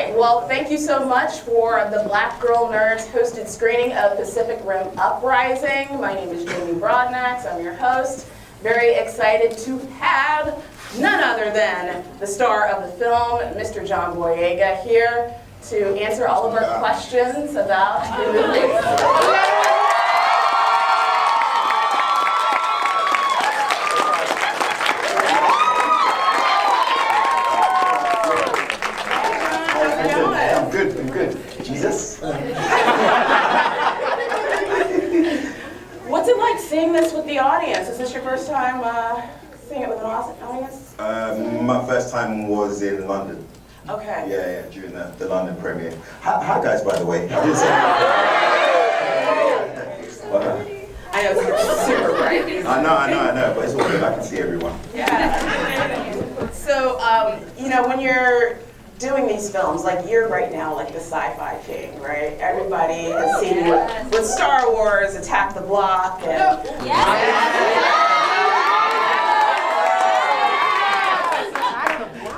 right, well, thank you so much for the Black Girl Nerds hosted screening of Pacific Rim Uprising. My name is Jamie Broadnax, I'm your host. Very excited to have none other than the star of the film, Mr. John Boyega, here to answer all of our questions about the movie. I'm good. Jesus? What's it like seeing this with the audience? Is this your first time seeing it with an audience? My first time was in London. Okay. Yeah, during the London premiere. Hi guys, by the way. I know, it's super bright. I know, but it's all good. I can see everyone. Yeah. So, when you're doing these films, like you're right now like the sci-fi king, right? Everybody has seen you with Star Wars, Attack the Block, and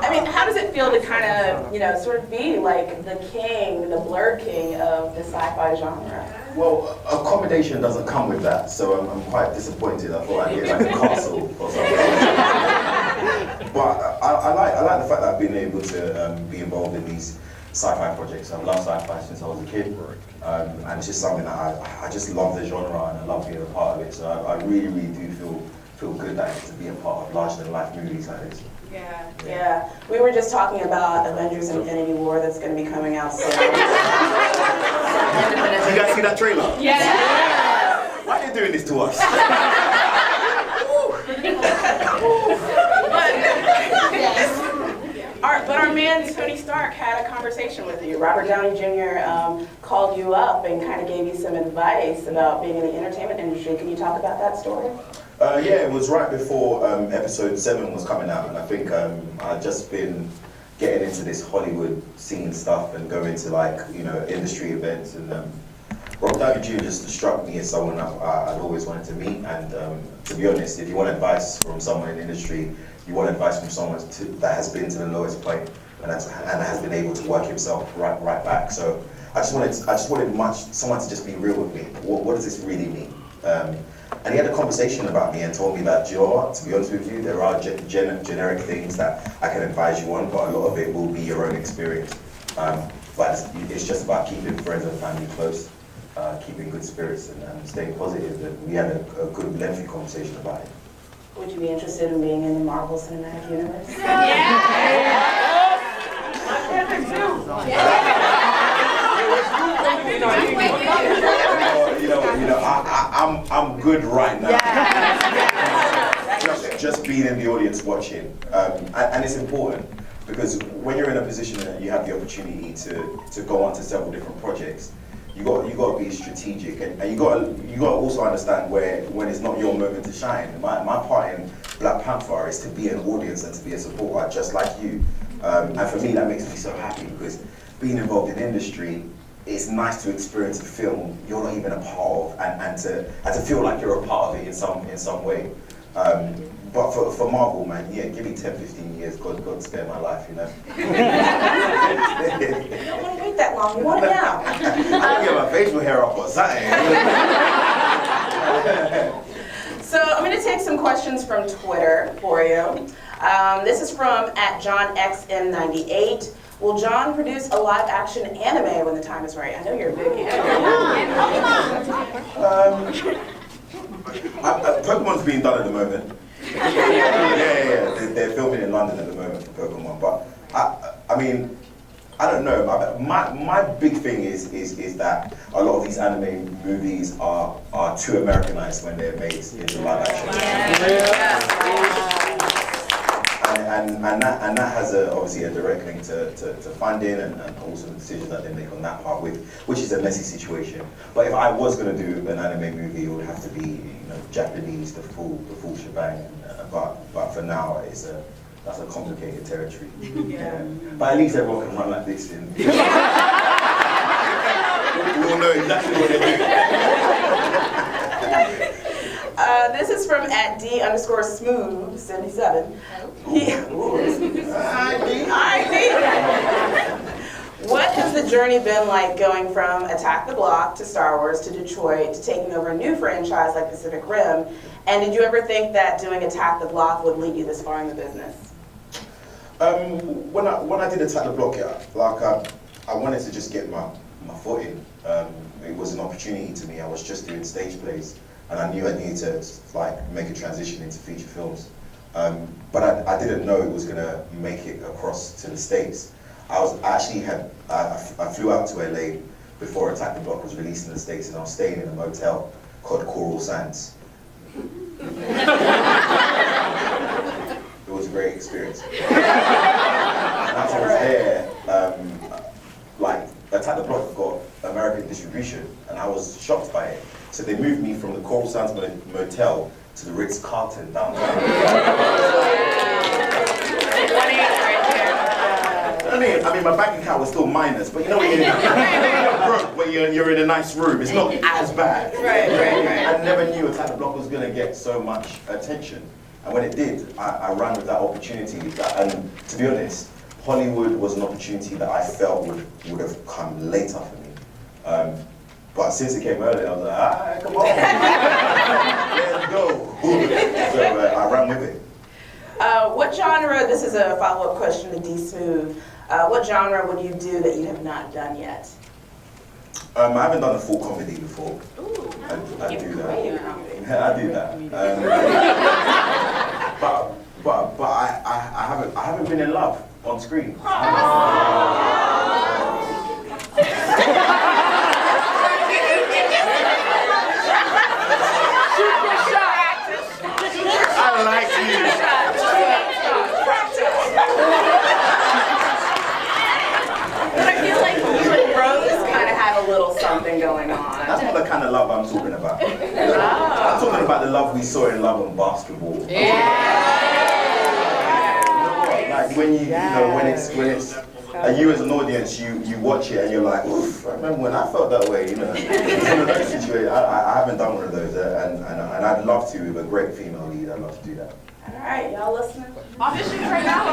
I mean, how does it feel to kind of, sort of be like the king, the blurred king of the sci-fi genre? Well, accommodation doesn't come with that, so I'm quite disappointed. I thought I'd get like a castle or something. But I like the fact that I've been able to be involved in these sci-fi projects. I've loved sci-fi since I was a kid, and it's just something that I just love the genre and I love being a part of it. So I really do feel good that I get to be a part of larger than life movies like this. Yeah. We were just talking about Avengers Infinity War that's going to be coming out soon. You guys see that trailer? Yeah. Why are they doing this to us? But our man Tony Stark had a conversation with you. Robert Downey Jr. Called you up and kind of gave you some advice about being in the entertainment industry. Can you talk about that story? Yeah, it was right before episode 7 was coming out, and I think I'd just been getting into this Hollywood scene stuff and going to industry events, and Robert Downey Jr. just struck me as someone I'd always wanted to meet. And to be honest, if you want advice from someone in the industry, you want advice from someone that has been to the lowest point and has been able to work himself right back. So I just wanted someone to just be real with me. What does this really mean? And he had a conversation about me and told me that, to be honest with you, there are generic things that I can advise you on, but a lot of it will be your own experience. But it's just about keeping friends and family close, keeping good spirits and staying positive. And we had a good, lengthy conversation about it. Would you be interested in being in the Marvel Cinematic Universe? I'm good right now. Just being in the audience watching, and it's important because when you're in a position that you have the opportunity to go on to several different projects, you got to be strategic, and you got to also understand when it's not your moment to shine. My part in Black Panther is to be an audience and to be a supporter, just like you. And for me, that makes me so happy because being involved in industry, it's nice to experience a film you're not even a part of, and to feel like you're a part of it in some way. But for Marvel, man, yeah, give me 10, 15 years, God spare my life, You don't want to wait that long, you want it now. I can get my facial hair off or something. So I'm going to take some questions from Twitter for you. This is from @JohnXM98. Will John produce a live-action anime when the time is right? I know you're a big anime. Pokemon's being done at the moment. Yeah. They're filming in London at the moment for Pokemon. But I mean, I don't know. My big thing is that a lot of these anime movies are too Americanized when they're made into live action. And that has obviously a direct link to funding and also the decisions that they make on that part, which is a messy situation. But if I was going to do an anime movie, it would have to be Japanese, the full shebang. But for now, that's a complicated territory. Yeah. But at least everyone can run like this. We all know exactly what they're doing. This is from @D_smooth77. has the journey been like going from Attack the Block to Star Wars to Detroit to taking over a new franchise like Pacific Rim? And did you ever think that doing Attack the Block would lead you this far in the business? When I did Attack the Block, I wanted to just get my foot in. It was an opportunity to me. I was just doing stage plays, and I knew I needed to make a transition into feature films. But I didn't know it was gonna make it across to the States. I flew out to LA before Attack the Block was released in the States, and I was staying in a motel called Coral Sands. It was a great experience. And as I was there, Attack the Block got American distribution, and I was shocked by it. So they moved me from the Coral Sands Motel to the Ritz-Carlton downtown. I mean, my bank account was still minus, but you know when you're broke, but you're in a nice room, it's not as bad. Right. I never knew Attack the Block was going to get so much attention. And when it did, I ran with that opportunity. And to be honest, Hollywood was an opportunity that I felt would have come later for me. But since it came earlier, I was like, come on, let's go. So I ran with it. What genre, this is a follow-up question to D-Smooth, what genre would you do that you have not done yet? I haven't done a full comedy before. Ooh, I do that. I do that. But I haven't been in love on screen. I like you. But I feel like you and Rose kind of have a little something going on. That's not the kind of love I'm talking about. I'm talking about the love we saw in Love and Basketball. Like when when it's you as an audience, you watch it and you're like, oof, I remember when I felt that way, It's one of those situations. I haven't done one of those, and I'd love to with a great female lead. I'd love to do that. All right, y'all listening? Audition right now. I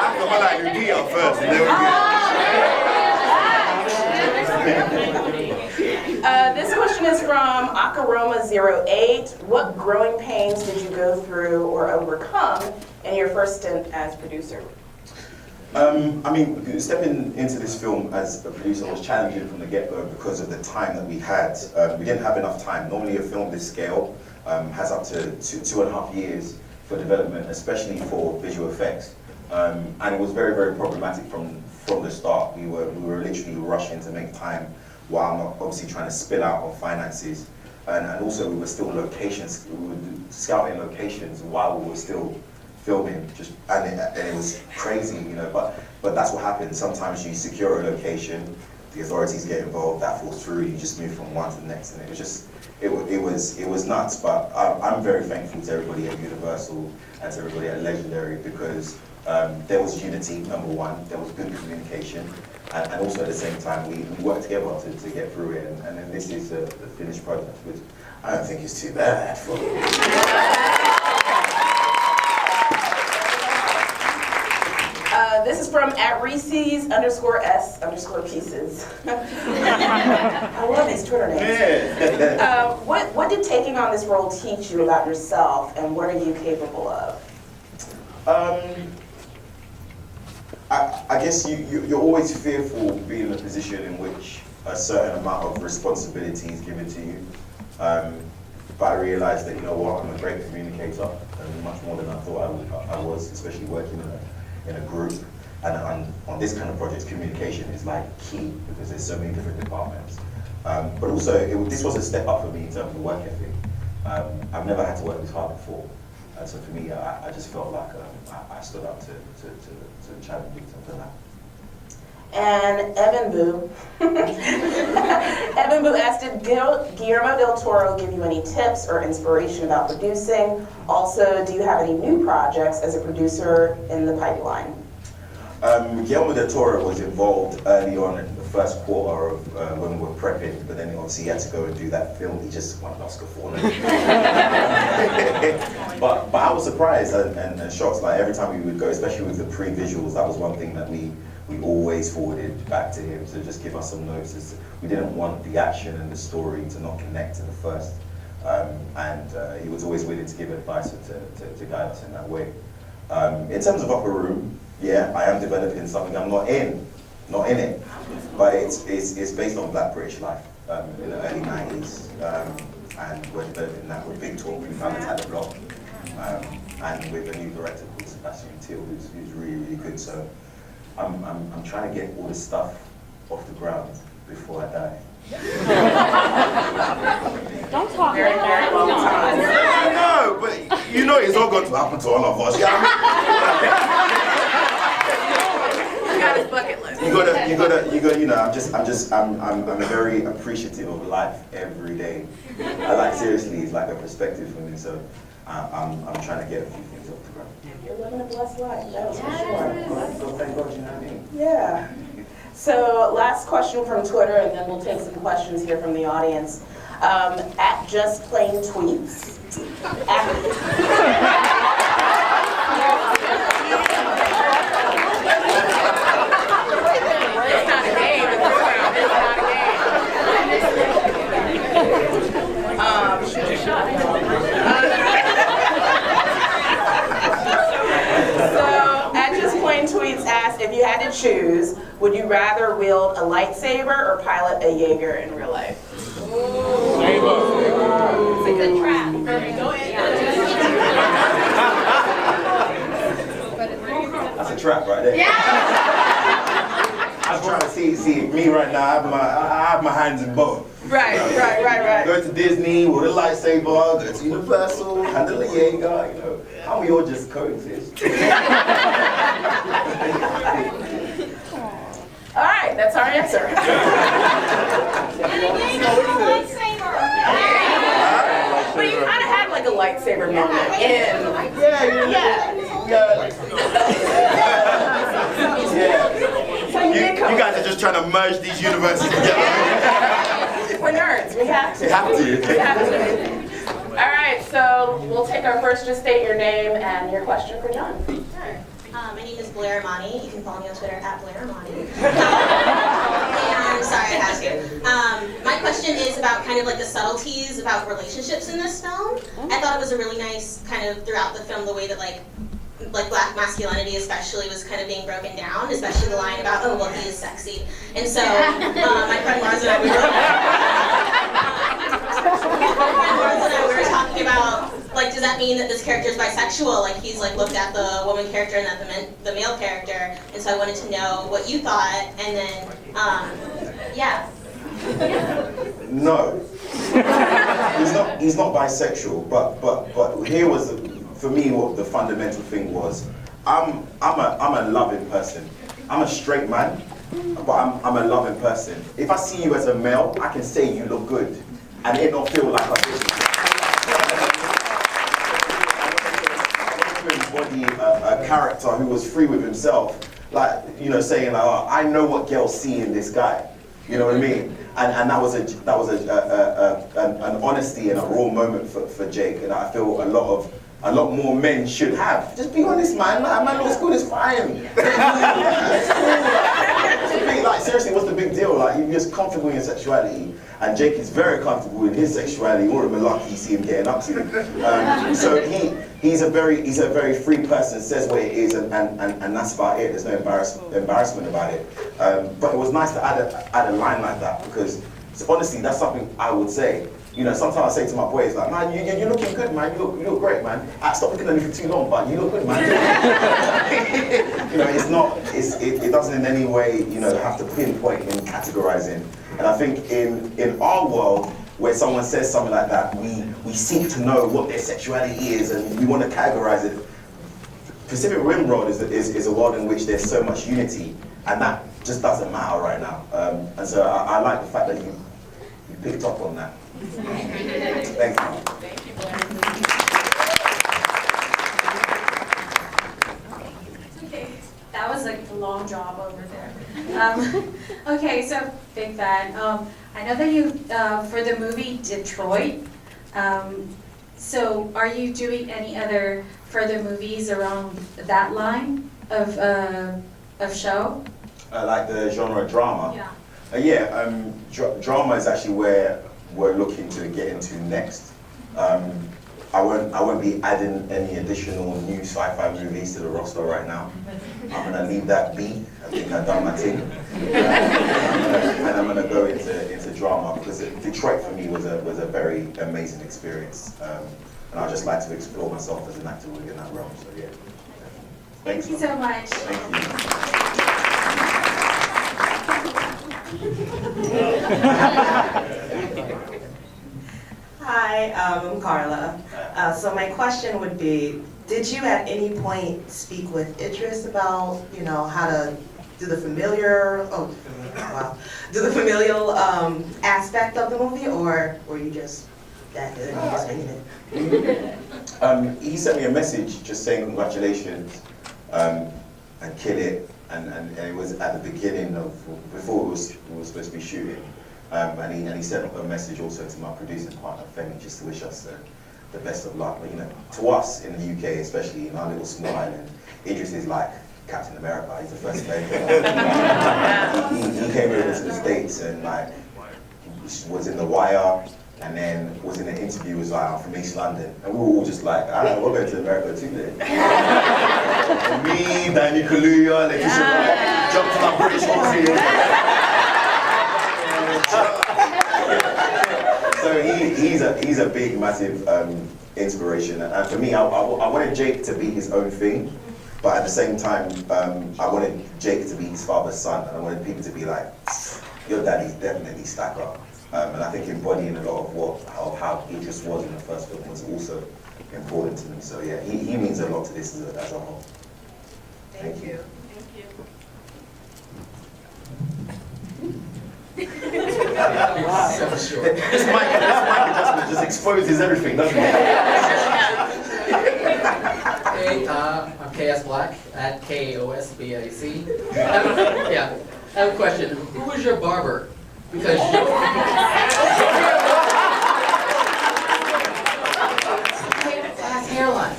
have to highlight the deal first, and then This question is from Akaroma08. What growing pains did you go through or overcome in your first stint as producer? I mean, stepping into this film as a producer was challenging from the get-go because of the time that we had. We didn't have enough time. Normally a film this scale has up to 2.5 years for development, especially for visual effects. And it was very, very problematic from the start. We were literally rushing to make time while not obviously trying to spill out on finances. And also we were still we were scouting locations while we were still filming, and it was crazy, but that's what happens. Sometimes you secure a location, the authorities get involved, that falls through, you just move from one to the next, and it was nuts. But I'm very thankful to everybody at Universal and to everybody at Legendary, because there was unity, number one, there was good communication, and also at the same time we worked together to get through it, and then this is the finished product, which I don't think is too bad for This is from @Reese's_S_pieces. I love these Twitter names. What did taking on this role teach you about yourself, and what are you capable of? I guess you're always fearful being in a position in which a certain amount of responsibility is given to you. But I realized that, I'm a great communicator, and much more than I thought I was, especially working in a group. And on this kind of project, communication is like key, because there's so many different departments. But also, this was a step up for me in terms of work ethic. I've never had to work this hard before. And so for me, I just felt like I stood up to the challenge in terms of that. And Evan Boo. Evan Boo asked, did Guillermo del Toro give you any tips or inspiration about producing? Also, do you have any new projects as a producer in the pipeline? Guillermo del Toro was involved early on in the first quarter of when we were prepping, but then obviously he had to go and do that film. He just won an Oscar for it. But I was surprised and shocked. Like every time we would go, especially with the pre-visuals, that was one thing that we we always forwarded back to him to just give us some notes. We didn't want the action and the story to not connect to the first. And he was always willing to give advice to guide us in that way. In terms of Upper Room, yeah, I am developing something I'm not in it, but it's based on Black British life in the early 90s, and we're developing that with Big Talk, we found it at the block, and with a new director called Sebastian Till, who's really, really good. So I'm trying to get all this stuff off the ground before I die. Don't talk Very, like very that. long time. No, but you know it's all going to happen to all of us. Yeah? He got his bucket list. You gotta, you know, I'm very appreciative of life every day. Seriously, it's like a perspective for me, so I'm trying to get a few things off the ground. You're living a blessed life, that's for sure. So thank God, you know what I mean? Yeah. So last question from Twitter, and then we'll take some questions here from the audience. At Just Plain Tweets. It's not a game in this round. It's not a game. Shoot your shot. So, at Just Plain Tweets asked, if you had to choose, would you rather wield a lightsaber or pilot a Jaeger in real life? It's a good trap. Go ahead. That's a trap right there. I'm trying to see me right now. I have my hands in both. Right. Go to Disney with a lightsaber, go to Universal, handle a Jaeger, you know. How we all just coexist. All right, that's our answer. But you kind of had like a lightsaber moment in. Yeah. So you did come. You guys are just trying to merge these universes together. We're nerds. We have to. You have to. We have to. All right, so we'll take our first. Just state your name and your question for John. Sure. My name is Blair Amani. You can follow me on Twitter at Blair Amani. I'm sorry, I had to. My question is about kind of like the subtleties about relationships in this film. I thought it was a really nice kind of throughout the film, the way that like Black masculinity especially was kind of being broken down, especially the line about, oh, well, he is sexy. And so my friend Lars and I, we were talking about, like, does that mean that this character is bisexual? Like, he's like looked at the woman character and at the male character. And so I wanted to know what you thought, and then, yeah. No. He's not bisexual, but here was for me what the fundamental thing was. I'm a loving person. I'm a straight man, but I'm a loving person. If I see you as a male, I can say you look good, and it don't feel like I embody a character who was free with himself, like, you know, saying like, oh, I know what girls see in this guy. You know what I mean? And that was an honesty and a raw moment for Jake, and I feel a lot more men should have. Just be honest, man. Like, man looks good, it's fine. Like, seriously, what's the big deal? Like, you're just comfortable in your sexuality, and Jake is very comfortable in his sexuality. All the malarkey you see him getting up to. So he's a very free person. Says what it is, and that's about it. There's no embarrassment about it. But it was nice to add a line like that, because honestly, that's something I would say. You know, sometimes I say to my boys, like, man, you're looking good, man. You look great, man. Stop looking at me for too long, but you look good, man. You know, it doesn't in any way, you know, have to pinpoint in categorizing. And I think in our world, where someone says something like that, we seek to know what their sexuality is, and we want to categorize it. Pacific Rim world is a world in which there's so much unity, and that just doesn't matter right now. And so I like the fact that you picked up on that. Thank you. Thank you, Blair. Okay, that was like a long job over there. Okay, so big fan. I know that you for the movie Detroit. So are you doing any other further movies around that line of show? Like the genre drama. Yeah. Drama is actually where we're looking to get into next. I won't be adding any additional new sci-fi movies to the roster right now. I'm gonna leave that be. I think I've done my thing. And I'm gonna go into drama because Detroit for me was a very amazing experience. And I'd just like to explore myself as an actor within that realm. So yeah. Thank you so much. Thank you. Hi, I'm Carla. So my question would be, did you at any point speak with Idris about, how to do the familial aspect of the movie, or were you just that good and you just winging it? He sent me a message just saying congratulations and kill it, and it was at the beginning of before we were supposed to be shooting. And he sent up a message also to my producing partner Femi just to wish us the best of luck. But to us in the UK, especially in our little small island, Idris is like Captain America. He's the first American. he came over to the States and was in The Wire, and then was in an interview as I'm from East London, and we were all just like, we're going to America too then. Me, Danny Kaluuya, Letitia Wright, jumped on our British horses. So he's a big, massive inspiration, and for me, I wanted Jake to be his own thing, but at the same time, I wanted Jake to be his father's son, and I wanted people to be like, your daddy's definitely stack up. And I think embodying a lot of how Idris was in the first film was also important to me. So yeah, he means a lot to this as a whole. Thank you. Thank you. This mic adjustment just exposes everything, doesn't it? Hey, I'm KS Black at KOSBAC. Yeah, I have a question. Who was your barber? Because fast hairline. I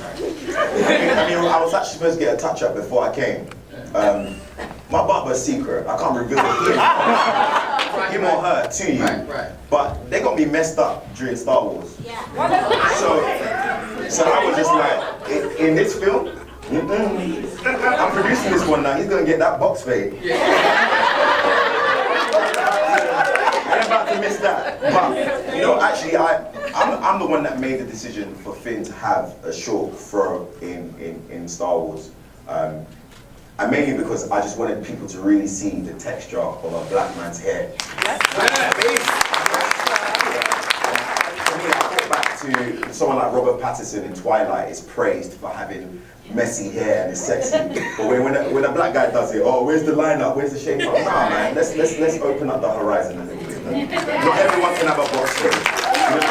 was actually supposed to get a touch-up before I came. My barber's secret. I can't reveal him or her to you. Right. But they got me messed up during Star Wars. Yeah. So I was just like, in this film, I'm producing this one now. He's gonna get that box fade. I'm about to miss that. But actually, I'm the one that made the decision for Finn to have a short throw in Star Wars. And mainly because I just wanted people to really see the texture of a black man's hair. For me, I thought back to someone like Robert Pattinson in Twilight is praised for having messy hair and it's sexy. But when a black guy does it, where's the lineup? Where's the shape up? Nah, man, let's open up the horizon a little bit. Man. Not everyone can have a box fade. You know what I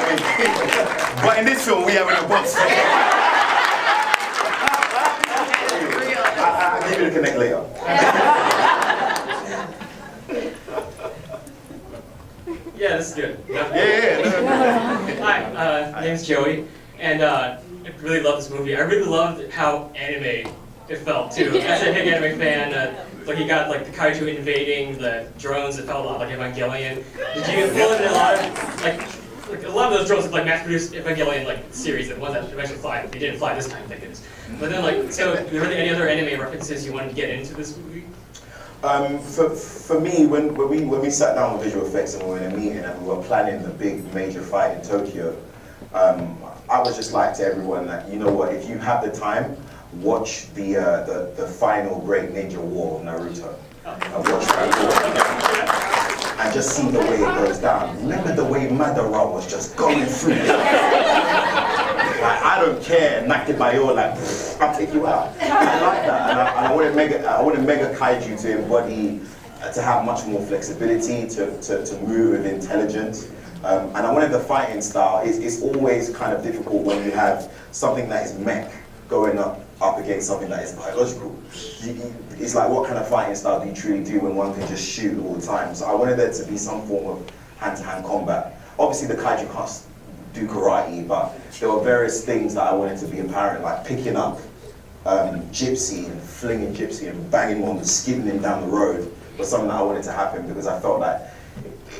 mean? But in this film, we having a box fade. I'll give you the connect later. Yeah, this is good. Yeah. Hi, my name's Joey, and I really love this movie. I really loved how anime it felt too. As a big anime fan, you got the kaiju invading the drones. It felt a lot like Evangelion. Did you feel it in a lot of a lot of those drones look like mass-produced Evangelion series, the ones that eventually fly. They didn't fly this time, thank goodness. But then so were there any other anime references you wanted to get into this movie? For me, when we sat down with visual effects and we were in a meeting and we were planning the big major fight in Tokyo, I was just like to everyone that, you know what, if you have the time, watch the final great ninja war of Naruto. And watch that and just see the way it goes down. Remember the way Madara was just going through it. I don't care, Nakibayo, I'll take you out. I like that, and I wanted Mega Kaiju to embody, to have much more flexibility, to move with intelligence. And I wanted the fighting style. It's always kind of difficult when you have something that is mech going up against something that is biological. It's like, what kind of fighting style do you truly do when one can just shoot all the time? So I wanted there to be some form of hand-to-hand combat. Obviously the kaiju can't do karate, but there were various things that I wanted to be apparent, like picking up Gypsy and flinging Gypsy and banging him on and skidding him down the road. was something that I wanted to happen because I felt like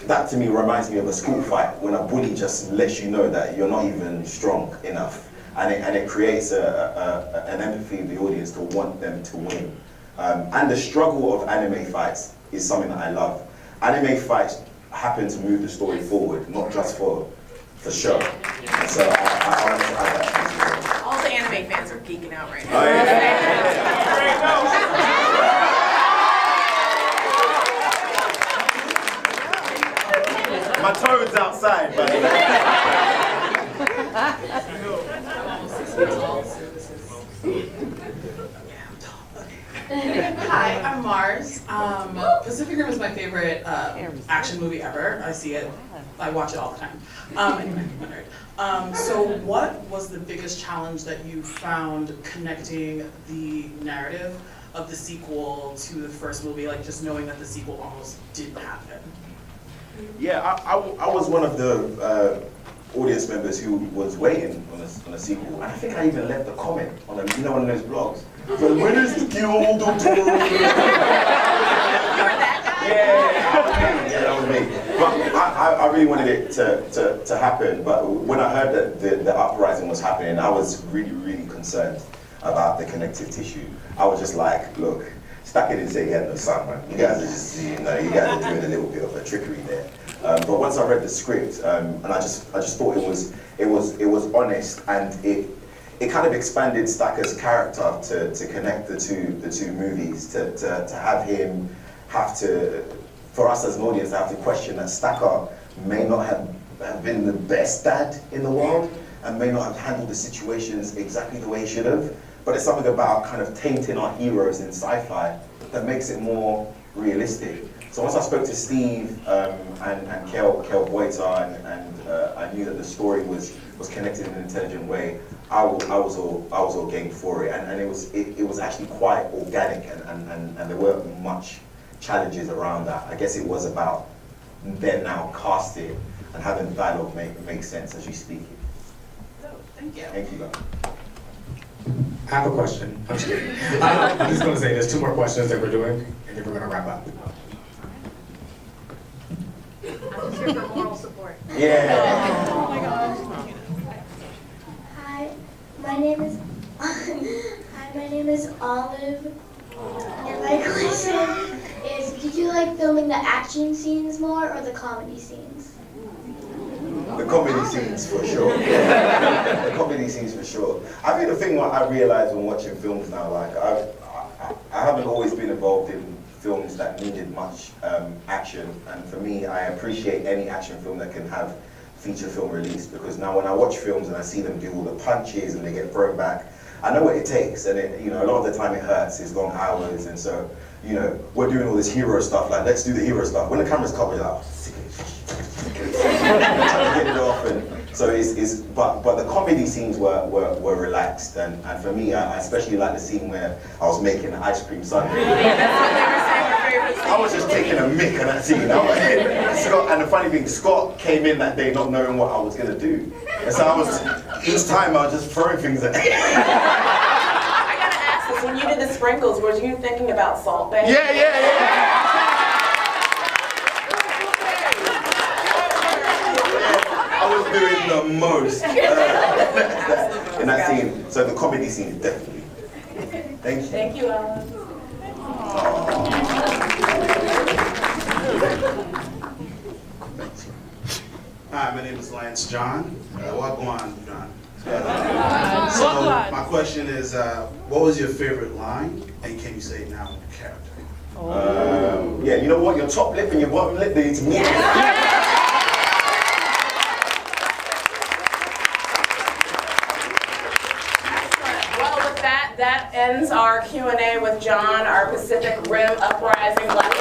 that to me reminds me of a school fight when a bully just lets you know that you're not even strong enough, and it creates an empathy in the audience to want them to win. And the struggle of anime fights is something that I love. Anime fights happen to move the story forward, not just for show. And so I wanted to add that. All the anime fans are geeking out right now. Oh, yeah. My toad's outside, by the Hi, I'm Mars. Pacific Rim is my favorite action movie ever. I see it. I watch it all the time. Anyway, I'm a nerd. So what was the biggest challenge that you found connecting the narrative of the sequel to the first movie, like just knowing that the sequel almost didn't happen? Yeah, I was one of the audience members who was waiting on a sequel, and I think I even left a comment on one of those blogs. So when is the Guild of Yeah, that was me. But I really wanted it to happen. But when I heard that the uprising was happening, I was really concerned about the connective tissue. I was just like, look, Stacker didn't say he had no son, man. You guys are just, you guys are doing a little bit of a trickery there. But once I read the script, and I just thought it was honest, and it kind of expanded Stacker's character to connect the two movies, to have him have to, for us as an audience, to have to question that Stacker may not have been the best dad in the world, and may not have handled the situations exactly the way he should have. But it's something about kind of tainting our heroes in sci-fi that makes it more realistic. So once I spoke to Steve and Kel Boyega, and I knew that the story was connected in an intelligent way, I was all game for it, and it was actually quite organic, and there weren't much challenges around that. I guess it was about then now casting and having the dialogue make sense as you speak it. Oh, thank you. Thank you, guys. I have a question. I'm just kidding. I'm just going to say there's 2 more questions that we're doing, and then we're going to wrap up. I'm just here for moral support. Yeah. Oh my gosh. Hi, my name is Olive, and my question is, did you like filming the action scenes more or the comedy scenes? The comedy scenes for sure. The comedy scenes for sure. I think the thing what I realized when watching films now, like I haven't always been involved in films that needed much action, and for me, I appreciate any action film that can have feature film release, because now when I watch films and I see them do all the punches and they get thrown back, I know what it takes, and a lot of the time it hurts. It's long hours, and so we're doing all this hero stuff. Like, let's do the hero stuff. When the camera's covered, you're like, trying to get it off, and so but the comedy scenes were relaxed, and for me, I especially like the scene where I was making an ice cream sundae. I was just taking a mick at that scene. And the funny thing, Scott came in that day not knowing what I was gonna do, and so each time I was just throwing things at him. I gotta ask this, when you did the sprinkles, were you thinking about Salt Bay? Yeah. I was doing the most in that scene. So the comedy scene, definitely. Thank you. Thank you, Ellen. Hi, my name is Lance John. Wagwan John. So my question is, what was your favorite line, and can you say it now in character? Yeah, you know what? Your top lip and your bottom lip, they need to meet. That ends our Q&A with John, our Pacific Rim Uprising Black